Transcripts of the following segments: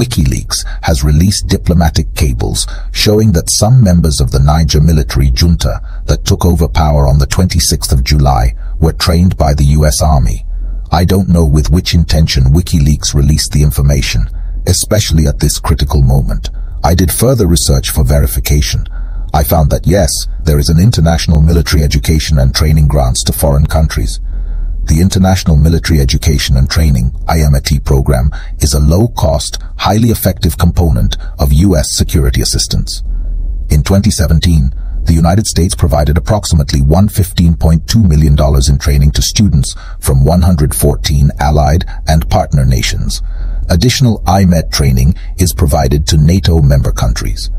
WikiLeaks has released diplomatic cables showing that some members of the Niger military junta that took over power on the 26th of July were trained by the US Army. I don't know with which intention WikiLeaks released the information, especially at this critical moment. I did further research for verification. I found that yes, there is an international military education and training grants to foreign countries. The International Military Education and Training (IMET) program is a low-cost, highly effective component of U.S. security assistance. In 2017, the United States provided approximately $115.2 million in training to students from 114 allied and partner nations. Additional IMET training is provided to NATO member countries.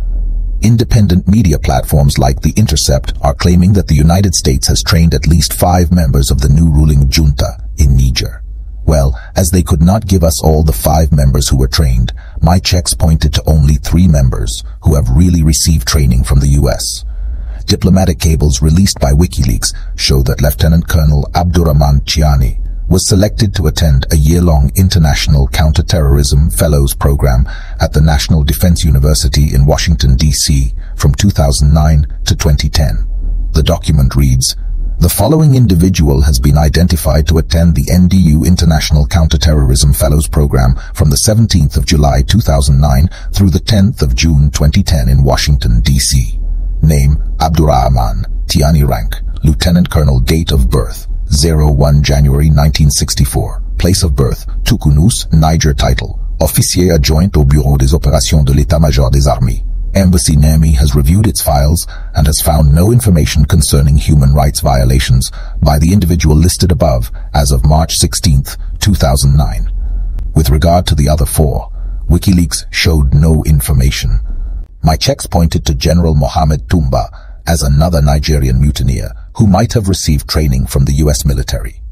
Independent media platforms like the Intercept are claiming that the United States has trained at least 5 members of the new ruling junta in Niger. Well, as they could not give us all the 5 members who were trained, my checks pointed to only 3 members who have really received training from the US. Diplomatic cables released by WikiLeaks show that Lieutenant Colonel Abdurrahman Chiani was selected to attend a year-long International Counterterrorism Fellows Program at the National Defense University in Washington, D.C. from 2009 to 2010. The document reads, "The following individual has been identified to attend the NDU International Counterterrorism Fellows Program from the 17th of July 2009 through the 10th of June 2010 in Washington, D.C. Name, Abdurrahman Tiani. Rank, Lieutenant Colonel. Date of birth, 01 January 1964. Place of birth, Toukounous, Niger. Title, Officier adjoint au Bureau des Opérations de l'État-Major des Armées. Embassy Niamey has reviewed its files and has found no information concerning human rights violations by the individual listed above as of March 16, 2009. With regard to the other 4, WikiLeaks showed no information. My checks pointed to General Mohamed Toumba as another Nigerian mutineer who might have received training from the US military.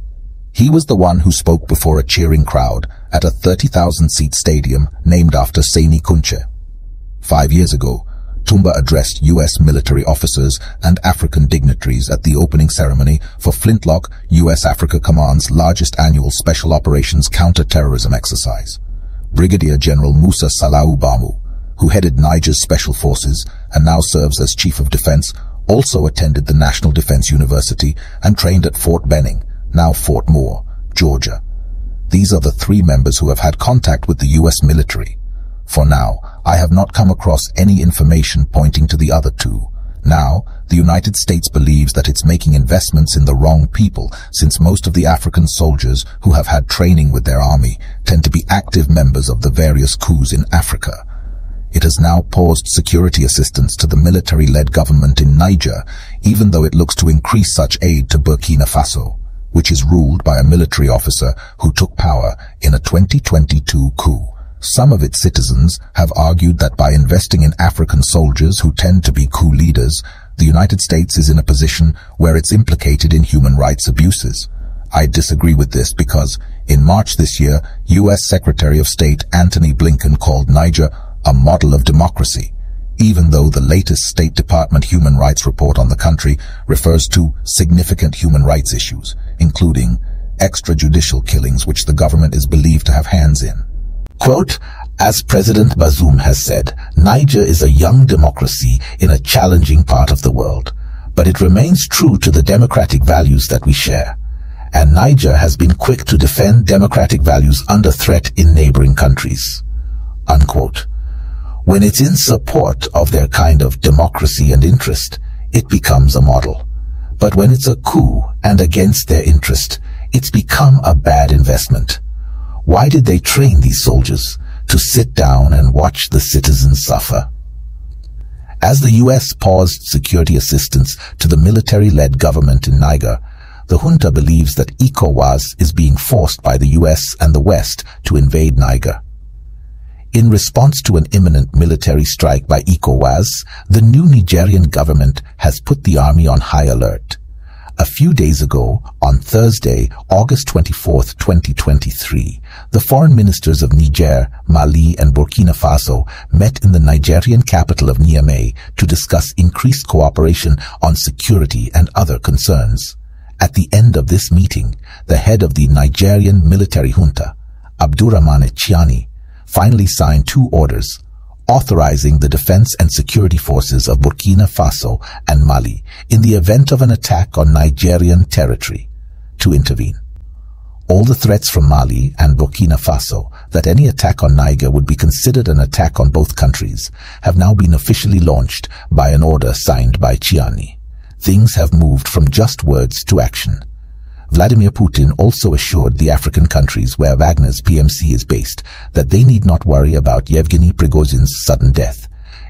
He was the one who spoke before a cheering crowd at a 30,000-seat stadium named after Sani Kunche. 5 years ago, Toumba addressed US military officers and African dignitaries at the opening ceremony for Flintlock, US Africa Command's largest annual Special Operations Counter-Terrorism exercise. Brigadier General Musa Salau Bamu, who headed Niger's Special Forces and now serves as Chief of Defense, also attended the National Defense University and trained at Fort Benning, now Fort Moore, Georgia. These are the 3 members who have had contact with the US military. For now, I have not come across any information pointing to the other 2. Now, the United States believes that it's making investments in the wrong people, since most of the African soldiers who have had training with their army tend to be active members of the various coups in Africa. It has now paused security assistance to the military-led government in Niger, even though it looks to increase such aid to Burkina Faso, which is ruled by a military officer who took power in a 2022 coup. Some of its citizens have argued that by investing in African soldiers who tend to be coup leaders, the United States is in a position where it's implicated in human rights abuses. I disagree with this because, in March this year, U.S. Secretary of State Antony Blinken called Niger a model of democracy, even though the latest State Department human rights report on the country refers to significant human rights issues, including extrajudicial killings which the government is believed to have hands in. Quote, "As President Bazoum has said, Niger is a young democracy in a challenging part of the world, but it remains true to the democratic values that we share. And Niger has been quick to defend democratic values under threat in neighboring countries." Unquote. When it's in support of their kind of democracy and interest, it becomes a model. But when it's a coup and against their interest, it's become a bad investment. Why did they train these soldiers? To sit down and watch the citizens suffer? As the US paused security assistance to the military-led government in Niger, the junta believes that ecowas is being forced by the US and the West to invade Niger. In response to an imminent military strike by ecowas, the new Nigerian government has put the army on high alert. A few days ago, on Thursday, August 24, 2023, the foreign ministers of Niger, Mali, and Burkina Faso met in the Nigerian capital of Niamey to discuss increased cooperation on security and other concerns. At the end of this meeting, the head of the Nigerian military junta, Abdurrahman Chiani, finally signed 2 orders authorizing the defense and security forces of Burkina Faso and Mali in the event of an attack on Nigerian territory to intervene. All the threats from Mali and Burkina Faso that any attack on Niger would be considered an attack on both countries have now been officially launched by an order signed by Chiani. Things have moved from just words to action. Vladimir Putin also assured the African countries where Wagner's PMC is based that they need not worry about Yevgeny Prigozhin's sudden death,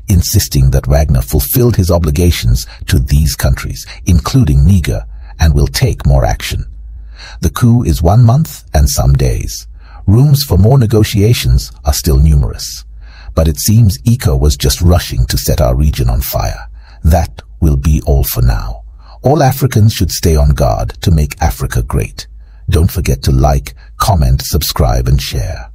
insisting that Wagner fulfilled his obligations to these countries, including Niger, and will take more action. The coup is 1 month and some days. Rooms for more negotiations are still numerous. But it seems ECO was just rushing to set our region on fire. That will be all for now. All Africans should stay on guard to make Africa great. Don't forget to like, comment, subscribe, and share.